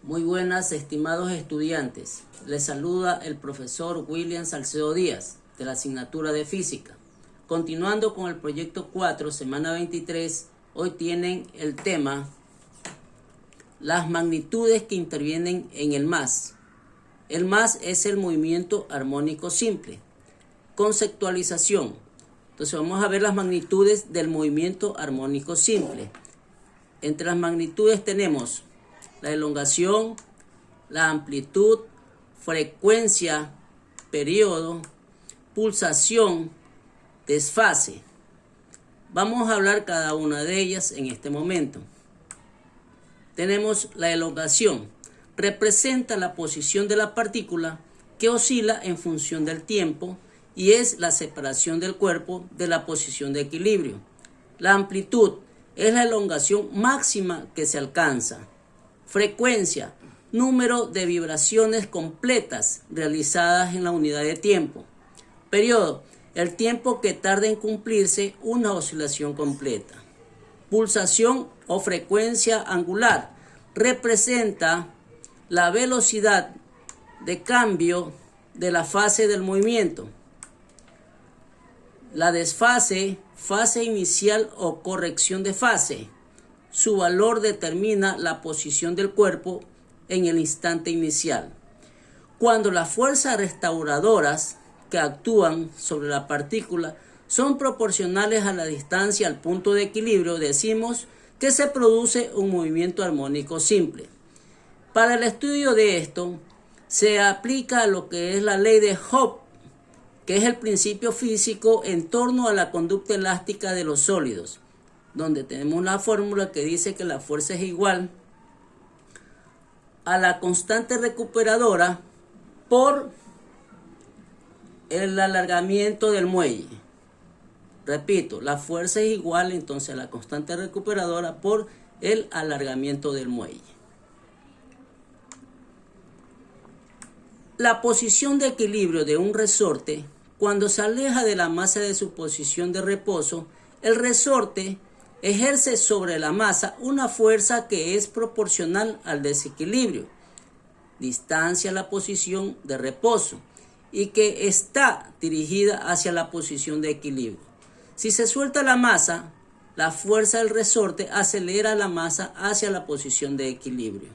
Muy buenas, estimados estudiantes. Les saluda el profesor William Salcedo Díaz, de la asignatura de Física. Continuando con el proyecto 4, semana 23, hoy tienen el tema las magnitudes que intervienen en el más. El más es el movimiento armónico simple. Conceptualización. Entonces vamos a ver las magnitudes del movimiento armónico simple. Entre las magnitudes tenemos la elongación, la amplitud, frecuencia, periodo, pulsación, desfase. Vamos a hablar cada una de ellas en este momento. Tenemos la elongación. Representa la posición de la partícula que oscila en función del tiempo y es la separación del cuerpo de la posición de equilibrio. La amplitud es la elongación máxima que se alcanza. Frecuencia, número de vibraciones completas realizadas en la unidad de tiempo. Periodo, el tiempo que tarda en cumplirse una oscilación completa. Pulsación o frecuencia angular, representa la velocidad de cambio de la fase del movimiento. La desfase, fase inicial o corrección de fase. Su valor determina la posición del cuerpo en el instante inicial. Cuando las fuerzas restauradoras que actúan sobre la partícula son proporcionales a la distancia al punto de equilibrio, decimos que se produce un movimiento armónico simple. Para el estudio de esto, se aplica lo que es la ley de Hooke, que es el principio físico en torno a la conducta elástica de los sólidos, donde tenemos una fórmula que dice que la fuerza es igual a la constante recuperadora por el alargamiento del muelle. Repito, la fuerza es igual entonces a la constante recuperadora por el alargamiento del muelle. La posición de equilibrio de un resorte, cuando se aleja de la masa de su posición de reposo, el resorte ejerce sobre la masa una fuerza que es proporcional al desequilibrio, distancia a la posición de reposo, y que está dirigida hacia la posición de equilibrio. Si se suelta la masa, la fuerza del resorte acelera la masa hacia la posición de equilibrio.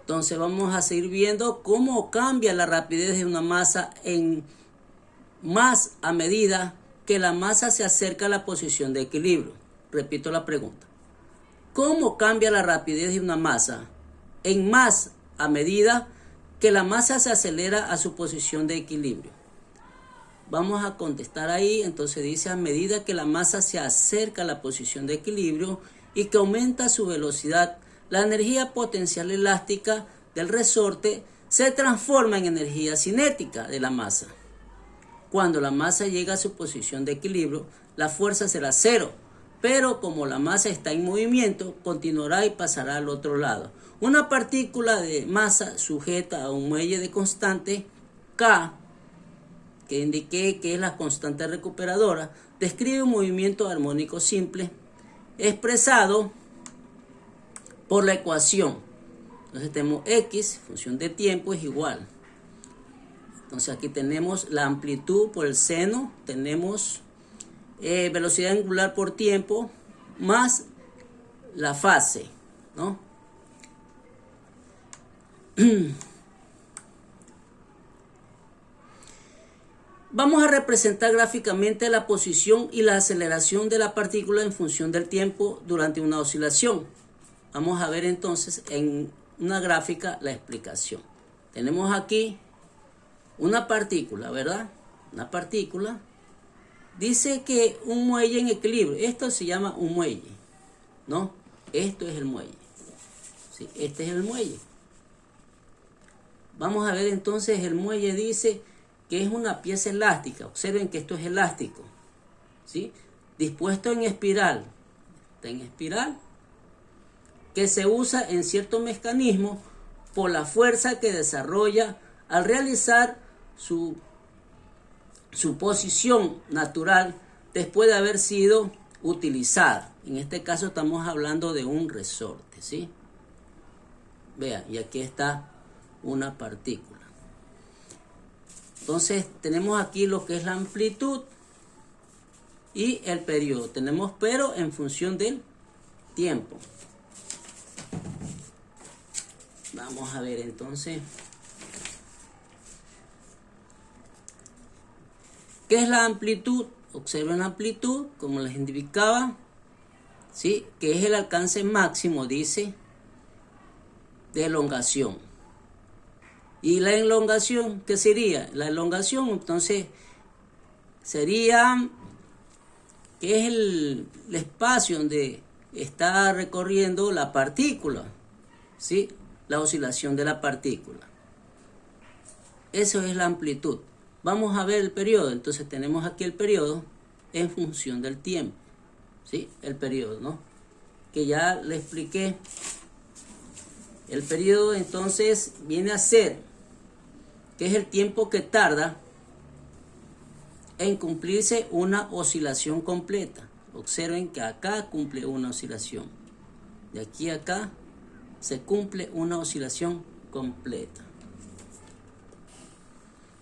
Entonces vamos a seguir viendo cómo cambia la rapidez de una masa en más a medida que la masa se acerca a la posición de equilibrio. Repito la pregunta. ¿Cómo cambia la rapidez de una masa en más a medida que la masa se acelera a su posición de equilibrio? Vamos a contestar ahí. Entonces dice a medida que la masa se acerca a la posición de equilibrio y que aumenta su velocidad, la energía potencial elástica del resorte se transforma en energía cinética de la masa. Cuando la masa llega a su posición de equilibrio, la fuerza será cero, pero como la masa está en movimiento, continuará y pasará al otro lado. Una partícula de masa sujeta a un muelle de constante K, que indiqué que es la constante recuperadora, describe un movimiento armónico simple expresado por la ecuación. Entonces tenemos X, función de tiempo, es igual. Entonces aquí tenemos la amplitud por el seno, tenemos velocidad angular por tiempo, más la fase, ¿no? Vamos a representar gráficamente la posición y la aceleración de la partícula en función del tiempo durante una oscilación. Vamos a ver entonces en una gráfica la explicación. Tenemos aquí una partícula, ¿verdad? Una partícula. Dice que un muelle en equilibrio. Esto se llama un muelle, ¿no? Esto es el muelle. Sí, este es el muelle. Vamos a ver entonces, el muelle dice que es una pieza elástica. Observen que esto es elástico, ¿sí? Dispuesto en espiral. Está en espiral, que se usa en cierto mecanismo por la fuerza que desarrolla al realizar su posición natural después de haber sido utilizada. En este caso estamos hablando de un resorte, ¿sí? Vean, y aquí está una partícula. Entonces tenemos aquí lo que es la amplitud y el periodo. Tenemos pero en función del tiempo. Vamos a ver entonces. ¿Qué es la amplitud? Observen la amplitud, como les indicaba, ¿sí? Que es el alcance máximo, dice, de elongación. ¿Y la elongación qué sería? La elongación, entonces, sería que es el espacio donde está recorriendo la partícula, ¿sí? La oscilación de la partícula. Eso es la amplitud. Vamos a ver el periodo. Entonces tenemos aquí el periodo en función del tiempo, ¿sí? El periodo, ¿no? Que ya le expliqué. El periodo entonces viene a ser, que es el tiempo que tarda en cumplirse una oscilación completa. Observen que acá cumple una oscilación. De aquí a acá se cumple una oscilación completa.